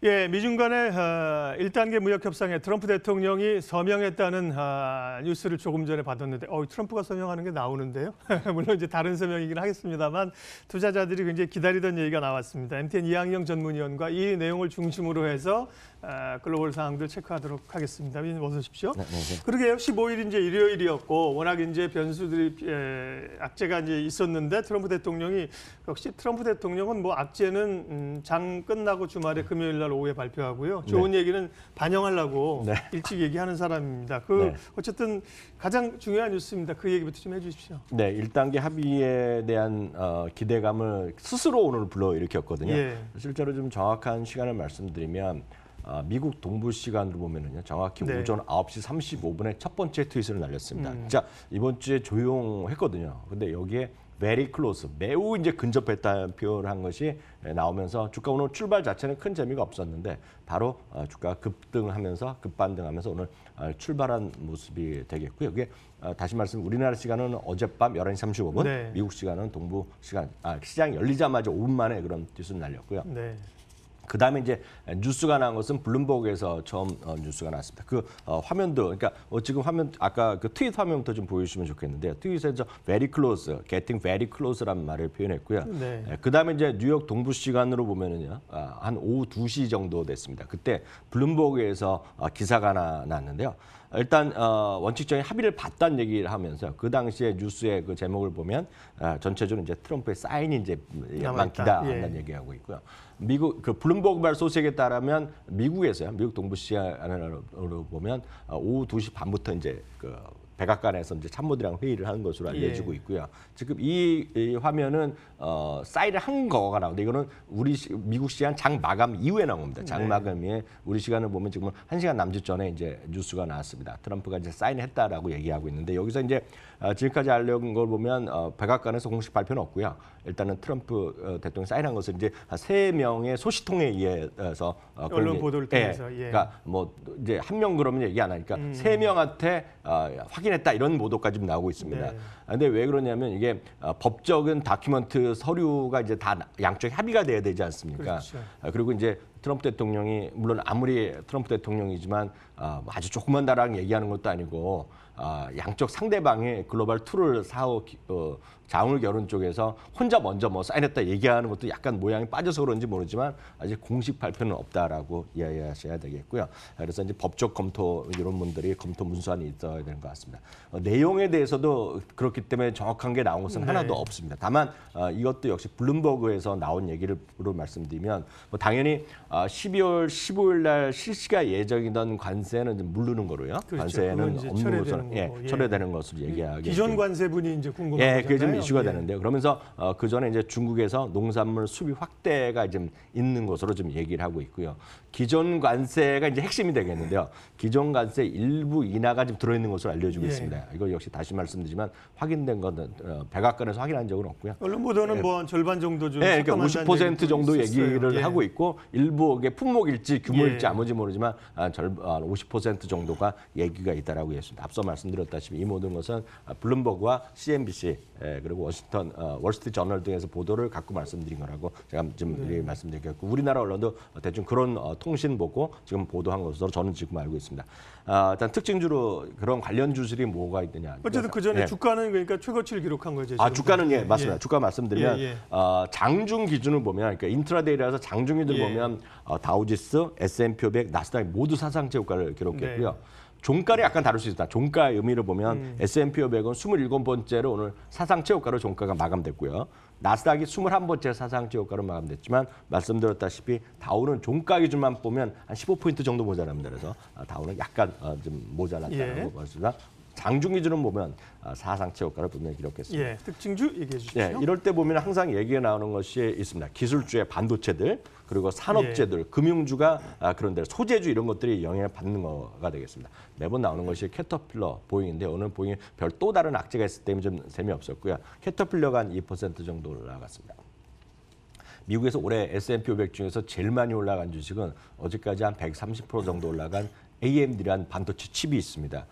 예, 미중 간의 1단계 무역 협상에 트럼프 대통령이 서명했다는 뉴스를 조금 전에 받았는데, 트럼프가 서명하는 게 나오는데요. 물론 이제 다른 서명이긴 하겠습니다만 투자자들이 굉장히 기다리던 얘기가 나왔습니다. MTN 이항영 전문위원과 이 내용을 중심으로 해서 글로벌 상황들 체크하도록 하겠습니다. 어서 오십시오. 네. 그러게요. 15일 이제 일요일이었고 워낙 이제 변수들이 악재가 이제 있었는데 트럼프 대통령이 역시 트럼프 대통령은 뭐 악재는 장 끝나고 주말에 금요일 날 오후에 발표하고요. 좋은 얘기는 반영하려고 일찍 얘기하는 사람입니다. 어쨌든 가장 중요한 뉴스입니다. 그 얘기부터 좀 해주십시오. 네, 1단계 합의에 대한 기대감을 스스로 오늘 불러일으켰거든요. 실제로 좀 정확한 시간을 말씀드리면 미국 동부 시간으로 보면은요, 정확히 오전 9시 35분에 첫 번째 트윗을 날렸습니다. 자, 이번 주에 조용했거든요. 근데 여기에 very close, 매우 이제 근접했다는 표현을 한 것이 나오면서 주가 오늘 출발 자체는 큰 재미가 없었는데 바로 주가 급등하면서 급반등하면서 오늘 출발한 모습이 되겠고요. 이게 다시 말씀 우리나라 시간은 어젯밤 11시 35분, 미국 시간은 동부 시간 시장 열리자마자 5분 만에 그런 트윗을 날렸고요. 그다음에 이제 뉴스가 나온 것은 블룸버그에서 처음 뉴스가 나왔습니다. 그 화면도 그러니까 지금 화면 아까 그 트윗 화면부터 좀 보여주시면 좋겠는데요. 트윗에서 very close, getting very close라는 말을 표현했고요. 그다음에 이제 뉴욕 동부 시간으로 보면은요, 한 오후 2시 정도 됐습니다. 그때 블룸버그에서 기사가 났는데요. 일단 원칙적인 합의를 봤다는 얘기를 하면서 그 당시에 뉴스의 그 제목을 보면 전체적으로 이제 트럼프의 사인이 이제 기다한다는 얘기하고 있고요. 미국 그 블룸버그 소식에 따르면 미국에서요, 미국 동부 시간으로 보면 오후 2시 반부터 이제 그 백악관에서 이제 참모들이랑 회의를 하는 것으로 알려지고 있고요. 지금 이 화면은 사인을 한 거가 나오는데 이거는 미국 시간 장 마감 이후에 나온 겁니다. 장 마감 이후에 우리 시간을 보면 지금 1시간 남짓 전에 이제 뉴스가 나왔습니다. 트럼프가 이제 사인했다라고 얘기하고 있는데 여기서 이제 지금까지 알려진 걸 보면 백악관에서 공식 발표는 없고요. 일단은 트럼프 대통령이 사인한 것을 이제 3명의 소식통에 의해서 언론 보도를 통해서 그러니까 뭐 이제 한 명 그러면 얘기 안 하니까 3명한테 확인했다 이런 보도까지 나오고 있습니다. 근데 왜 그러냐면 이게 법적인 다큐멘트 서류가 이제 다 양쪽 합의가 돼야 되지 않습니까? 그리고 이제 트럼프 대통령이 물론 아무리 트럼프 대통령이지만 아주 조그만 나라랑 얘기하는 것도 아니고 양쪽 상대방의 글로벌 툴을 자웅을 겨룬 쪽에서 혼자 먼저 뭐 사인했다 얘기하는 것도 약간 모양이 빠져서 그런지 모르지만 아직 공식 발표는 없다라고 이해하셔야 되겠고요. 그래서 이제 법적 검토 이런 분들이 검토 문서안이 있어야 되는 것 같습니다. 내용에 대해서도 그렇기 때문에 정확한 게 나온 것은 하나도 없습니다. 다만 이것도 역시 블룸버그에서 나온 얘기로 말씀드리면 뭐 당연히 12월 15일 날 실시가 예정이던 관세는 좀 물르는 거로요. 관세는 없는 것으로 철회되는 것으로 얘기하게 기존 관세분이 이제 궁금한 거잖아요. 그게 좀 이슈가 되는데요. 그러면서 그 전에 이제 중국에서 농산물 수입 확대가 좀 있는 것으로 좀 얘기를 하고 있고요. 기존 관세가 이제 핵심이 되겠는데요. 기존 관세 일부 인하가 좀 들어있는 것으로 알려지고 있습니다. 이거 역시 다시 말씀드리지만 확인된 것은 백악관에서 확인한 적은 없고요. 언론 보도는 뭐 절반 정도 좀 그러니까 50% 정도 얘기를 하고 있고 일부 품목일지 규모일지 아무지 모르지만 50% 정도가 얘기가 있다라고 했습니다. 앞서 말씀드렸다시피 이 모든 것은 블룸버그와 CNBC 그리고 워싱턴 월스트리트 저널 등에서 보도를 갖고 말씀드린 거라고 제가 좀 말씀드리겠고 우리나라 언론도 대충 그런 통신 보고 지금 보도한 것으로 저는 지금 알고 있습니다. 일단 특징주로 그런 관련 주들이 뭐가 있느냐. 어쨌든 그 전에 주가는 그러니까 최고치를 기록한 거죠. 주가는 맞습니다. 주가 말씀드리면 장중 기준을 보면 그러니까 인트라데이라서 장중 기준을 보면 다우지수, S&P 500, 나스닥이 모두 사상체 효과를 기록했고요. 종가를 약간 다룰 수 있다. 종가의 의미를 보면 S&P 500은 27번째로 오늘 사상체 효과로 종가가 마감됐고요. 나스닥이 21번째 사상체 효과로 마감됐지만 말씀드렸다시피 다우는 종가 기준만 보면 한 15포인트 정도 모자랍니다. 그래서 다우는 약간 좀 모자랐다고 보겠습니다. 장중 기준은 보면 사상체 효과를 분명히 기록했습니다. 특징주 얘기해 주십시오. 이럴 때 보면 항상 얘기가 나오는 것이 있습니다. 기술주의 반도체들, 그리고 산업재들, 금융주가 그런데 소재주 이런 것들이 영향을 받는 거가 되겠습니다. 매번 나오는 것이 캐터필러, 보잉인데 오늘 보잉이 별 또 다른 악재가 있을 때문에 좀 재미없었고요. 캐터필러가 한 2% 정도 올라갔습니다. 미국에서 올해 S&P 500 중에서 제일 많이 올라간 주식은 어제까지 한 130% 정도 올라간 AMD라는 반도체 칩이 있습니다.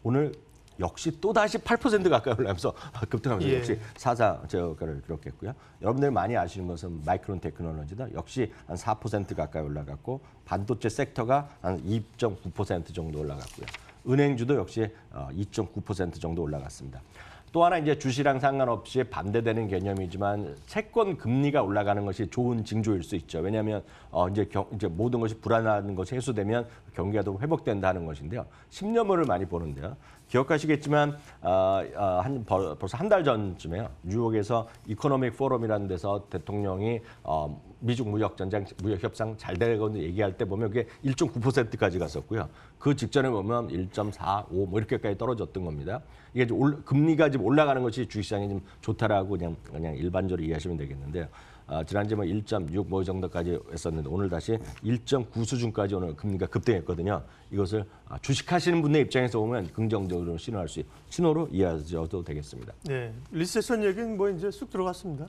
오늘 역시 또 다시 8% 가까이 올라가면서 급등하면서 예. 역시 사상 저가를 기록했고요. 여러분들이 많이 아시는 것은 마이크론 테크놀로지다. 역시 한 4% 가까이 올라갔고 반도체 섹터가 한 2.9% 정도 올라갔고요. 은행주도 역시 2.9% 정도 올라갔습니다. 또 하나 이제 주식이랑 상관없이 반대되는 개념이지만 채권 금리가 올라가는 것이 좋은 징조일 수 있죠. 왜냐하면 이제 모든 것이 불안한 것이 해소되면 경기가 더 회복된다는 것인데요. 10년물을 많이 보는데요. 기억하시겠지만 벌써 한 달 전쯤에요. 뉴욕에서 이코노믹 포럼이라는 데서 대통령이 미중 무역 협상 잘 되거든 얘기할 때 보면 그게 1.9%까지 갔었고요. 그 직전에 보면 1.45 뭐 이렇게까지 떨어졌던 겁니다. 이게 금리가 지금 올라가는 것이 주식시장에 좀 좋다라고 그냥 일반적으로 이해하시면 되겠는데요. 지난주에 뭐 1.6 뭐 정도까지 했었는데 오늘 다시 1.9 수준까지 오늘 금리가 급등했거든요. 이것을 주식하시는 분의 입장에서 보면 긍정적으로 신호로 이해하셔도 되겠습니다. 네, 리세션 얘기는 뭐 이제 쑥 들어갔습니다.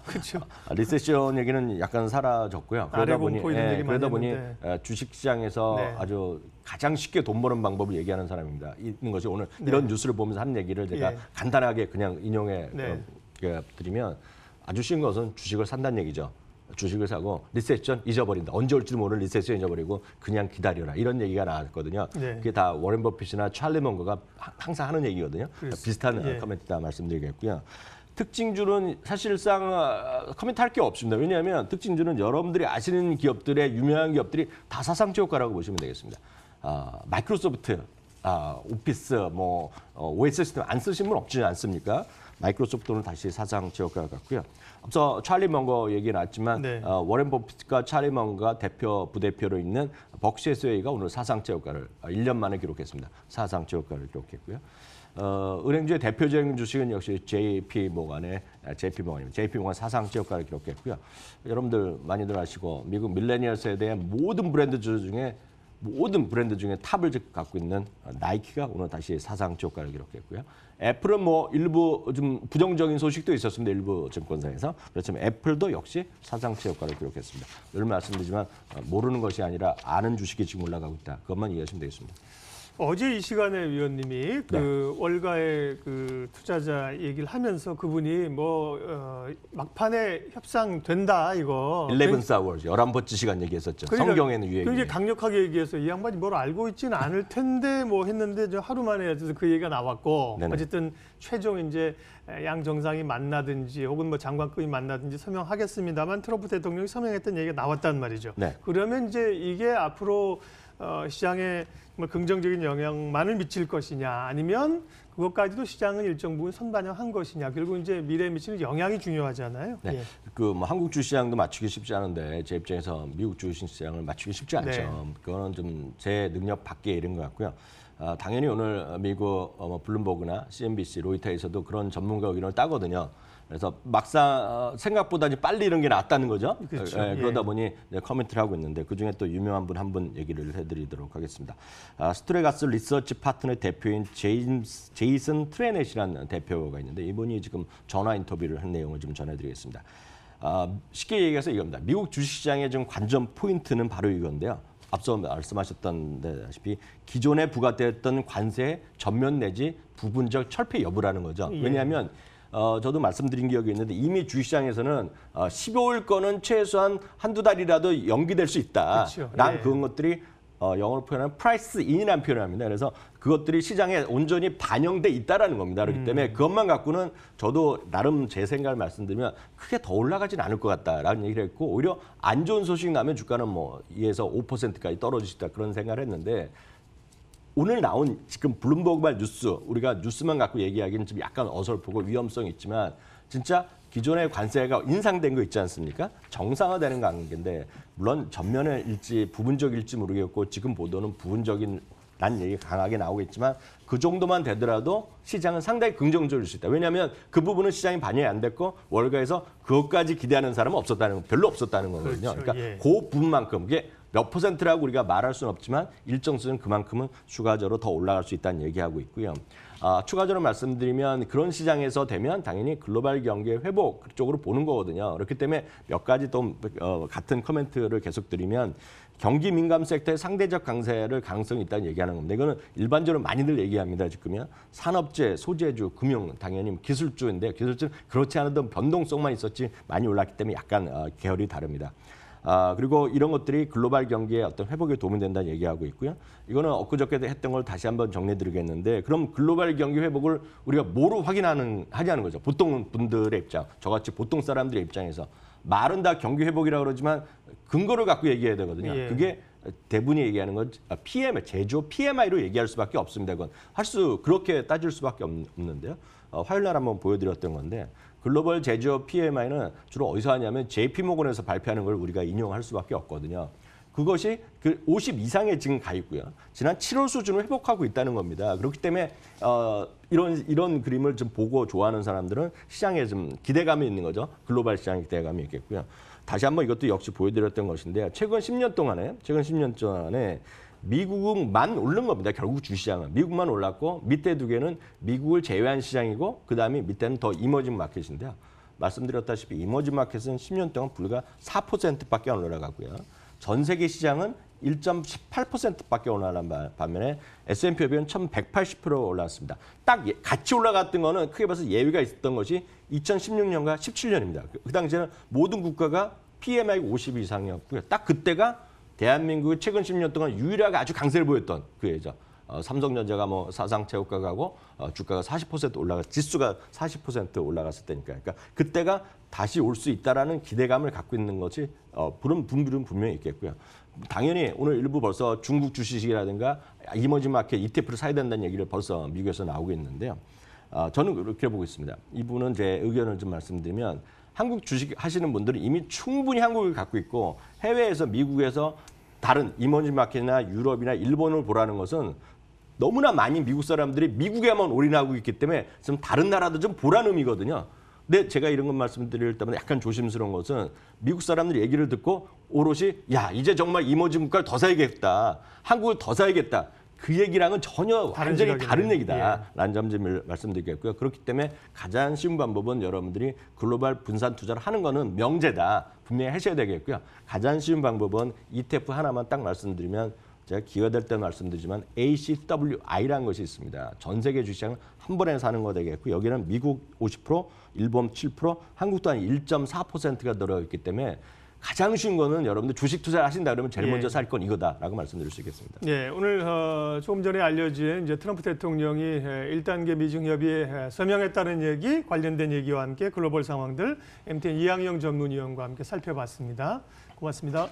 그렇죠. 리세션 얘기는 약간 사라졌고요. 그러다 보니 주식시장에서 네. 아주 가장 쉽게 돈 버는 방법을 얘기하는 사람입니다. 있는 것이 오늘 이런 뉴스를 보면서 한 얘기를 제가 간단하게 그냥 인용해 드리면 아주 쉬운 것은 주식을 산다는 얘기죠. 주식을 사고 리세션 잊어버린다. 언제 올지 모르는 리세션 잊어버리고 그냥 기다려라. 이런 얘기가 나왔거든요. 네. 그게 다 워렌 버핏이나 찰리 먼거가 항상 하는 얘기거든요. 비슷한 커멘트다 말씀드리겠고요. 특징주는 사실상 커멘트할 게 없습니다. 왜냐하면 특징주는 여러분들이 아시는 기업들의 유명한 기업들이 다 사상체효과라고 보시면 되겠습니다. 마이크로소프트, 오피스, OS 안 쓰신 분 없지 않습니까? 마이크로소프트는 다시 사상체효과가 같고요. 앞서 찰리 먼거 얘기 나왔지만 워렌 버핏과 찰리 먼거가 부대표로 있는 버크셔 해서웨이가 오늘 사상체효과를 1년 만에 기록했습니다. 사상체효과를 기록했고요. 은행주의 대표적인 주식은 역시 JP모건입니다. JP모건 사상체효과를 기록했고요. 여러분들 많이들 아시고 미국 밀레니얼 세대의 모든 브랜드 중에 탑을 갖고 있는 나이키가 오늘 다시 사상체효과를 기록했고요. 애플은 일부 좀 부정적인 소식도 있었습니다. 일부 증권사에서. 그렇지만 애플도 역시 사상체효과를 기록했습니다. 늘 말씀드리지만 모르는 것이 아니라 아는 주식이 지금 올라가고 있다. 그것만 이해하시면 되겠습니다. 어제 이 시간에 위원님이 월가의 투자자 얘기를 하면서 그분이 막판에 협상 된다 이거. 11 hours, 11번째 시간 얘기했었죠. 그러니까 성경에는 유행이. 굉장히 강력하게 얘기해서 이 양반이 뭘 알고 있지는 않을 텐데 했는데 하루 만에 그 얘기가 나왔고 네네. 어쨌든 최종 이제 양 정상이 만나든지 혹은 장관급이 만나든지 서명하겠습니다만 트럼프 대통령이 서명했던 얘기가 나왔단 말이죠. 네. 그러면 이제 이게 앞으로 시장에 긍정적인 영향만을 미칠 것이냐 아니면 그것까지도 시장은 일정 부분 선반영한 것이냐 결국 이제 미래에 미치는 영향이 중요하잖아요. 네. 한국 주시장도 맞추기 쉽지 않은데 제 입장에서 미국 주시장을 맞추기 쉽지 않죠. 네. 그거는 좀 제 능력 밖에 이른 것 같고요. 당연히 오늘 미국 블룸버그나 CNBC, 로이터에서도 그런 전문가 의견을 따거든요. 그래서 막상 생각보다 빨리 이런 게 낫다는 거죠. 그렇죠. 그러다 보니 커멘트를 하고 있는데 그중에 또 유명한 분 한 분 얘기를 해드리도록 하겠습니다. 스트레가스 리서치 파트너의 대표인 제이슨 트레넷이라는 대표가 있는데 이분이 지금 전화 인터뷰를 한 내용을 좀 전해드리겠습니다. 쉽게 얘기해서 이겁니다. 미국 주식시장의 좀 관전 포인트는 바로 이건데요. 앞서 말씀하셨던 데다시피 기존에 부과되었던 관세의 전면 내지 부분적 철폐 여부라는 거죠. 왜냐하면 저도 말씀드린 기억이 있는데 이미 주식시장에서는 15일 거는 최소한 한두 달이라도 연기될 수 있다라는 그런 것들이 영어로 표현하면 price in이라는 표현을 합니다. 그래서 그것들이 시장에 온전히 반영돼 있다라는 겁니다. 그렇기 때문에 그것만 갖고는 저도 나름 제 생각을 말씀드리면 크게 더 올라가진 않을 것 같다라는 얘기를 했고 오히려 안 좋은 소식 나면 주가는 2에서 5%까지 떨어질 수 있다 그런 생각을 했는데 오늘 나온 지금 블룸버그발 뉴스, 우리가 뉴스만 갖고 얘기하기는 좀 약간 어설프고 위험성이 있지만 진짜 기존의 관세가 인상된 거 있지 않습니까? 정상화되는 관계인데 물론 전면일지 부분적일지 모르겠고 지금 보도는 부분적인 난 얘기가 강하게 나오겠지만 그 정도만 되더라도 시장은 상당히 긍정적일 수 있다. 왜냐하면 그 부분은 시장이 반영이 안 됐고 월가에서 그것까지 기대하는 사람은 별로 없었다는 거거든요. 그렇죠. 그러니까 그 부분만큼 이게 몇 퍼센트라고 우리가 말할 수는 없지만 일정 수준 그만큼은 추가적으로 더 올라갈 수 있다는 얘기하고 있고요. 추가적으로 말씀드리면 그런 시장에서 되면 당연히 글로벌 경기의 회복 쪽으로 보는 거거든요. 그렇기 때문에 몇 가지 또 같은 코멘트를 계속 드리면 경기 민감 섹터의 상대적 강세를 가능성이 있다는 얘기하는 겁니다. 이거는 일반적으로 많이들 얘기합니다. 지금요. 산업재, 소재주, 금융, 당연히 기술주인데 기술주는 그렇지 않은 변동성만 있었지 많이 올랐기 때문에 약간 계열이 다릅니다. 그리고 이런 것들이 글로벌 경기의 어떤 회복에 도움이 된다는 얘기하고 있고요. 이거는 엊그저께 했던 걸 다시 한번 정리해드리겠는데 그럼 글로벌 경기 회복을 우리가 뭐로 하냐는 거죠. 보통 분들의 입장, 저같이 보통 사람들의 입장에서 말은 다 경기 회복이라고 그러지만 근거를 갖고 얘기해야 되거든요. 예. 그게 대부분이 얘기하는 건 PMI, 제조업 PMI로 얘기할 수밖에 없습니다. 그건 그렇게 따질 수밖에 없는데요. 화요일 날 한번 보여드렸던 건데 글로벌 제조업 PMI는 주로 어디서 하냐면 JP모건에서 발표하는 걸 우리가 인용할 수밖에 없거든요. 그것이 50 이상에 지금 가 있고요. 지난 7월 수준을 회복하고 있다는 겁니다. 그렇기 때문에 이런 그림을 좀 보고 좋아하는 사람들은 시장에 좀 기대감이 있는 거죠. 글로벌 시장에 기대감이 있겠고요. 다시 한번 이것도 역시 보여드렸던 것인데요. 최근 10년 동안에 미국만 오른 겁니다. 결국 주시장은. 미국만 올랐고 밑에 두 개는 미국을 제외한 시장이고 그다음에 밑에는 더 이머징 마켓인데요. 말씀드렸다시피 이머징 마켓은 10년 동안 불과 4%밖에 안 올라가고요. 전 세계 시장은 1.18%밖에 올라간 반면에 S&P 500은 1,180% 올랐습니다. 딱 같이 올라갔던 거는 크게 봐서 예외가 있었던 것이 2016년과 17년입니다. 그 당시에는 모든 국가가 PMI 50 이상이었고요. 딱 그때가 대한민국의 최근 10년 동안 유일하게 아주 강세를 보였던 그 해죠. 삼성전자가 사상 최고가가고 주가가 40% 지수가 40% 올라갔을 때니까요. 그러니까 그때가 다시 올 수 있다라는 기대감을 갖고 있는 것이 분들은 분명히 있겠고요. 당연히 오늘 일부 벌써 중국 주식이라든가 이머징 마켓 ETF를 사야 된다는 얘기를 벌써 미국에서 나오고 있는데요. 저는 그렇게 보고 있습니다. 이분은 제 의견을 좀 말씀드리면 한국 주식 하시는 분들은 이미 충분히 한국을 갖고 있고 해외에서 미국에서 다른 이머징 마켓이나 유럽이나 일본을 보라는 것은 너무나 많이 미국 사람들이 미국에만 올인하고 있기 때문에 좀 다른 나라도 좀 보라는 의미거든요. 근데 제가 이런 것 말씀드릴 때마다 약간 조심스러운 것은 미국 사람들 얘기를 듣고 오롯이 야 이제 정말 이머징 국가를 더 사야겠다. 한국을 더 사야겠다. 그 얘기랑은 전혀 완전히 다른 얘기다라는 점 좀 말씀드리겠고요. 그렇기 때문에 가장 쉬운 방법은 여러분들이 글로벌 분산 투자를 하는 거는 명제다. 분명히 하셔야 되겠고요. 가장 쉬운 방법은 ETF 하나만 딱 말씀드리면 제가 기회가 될 때 말씀드리지만 ACWI라는 것이 있습니다. 전 세계 주식시장을 한 번에 사는 거 되겠고 여기는 미국 50%, 일본 7%, 한국도 한 1.4%가 들어가 있기 때문에 가장 쉬운 거는 여러분들 주식 투자를 하신다 그러면 제일 먼저 살 건 이거다라고 말씀드릴 수 있겠습니다. 네, 오늘 조금 전에 알려진 이제 트럼프 대통령이 1단계 미중 협의에 서명했다는 얘기, 관련된 얘기와 함께 글로벌 상황들 MTN 이항영 전문위원과 함께 살펴봤습니다. 고맙습니다.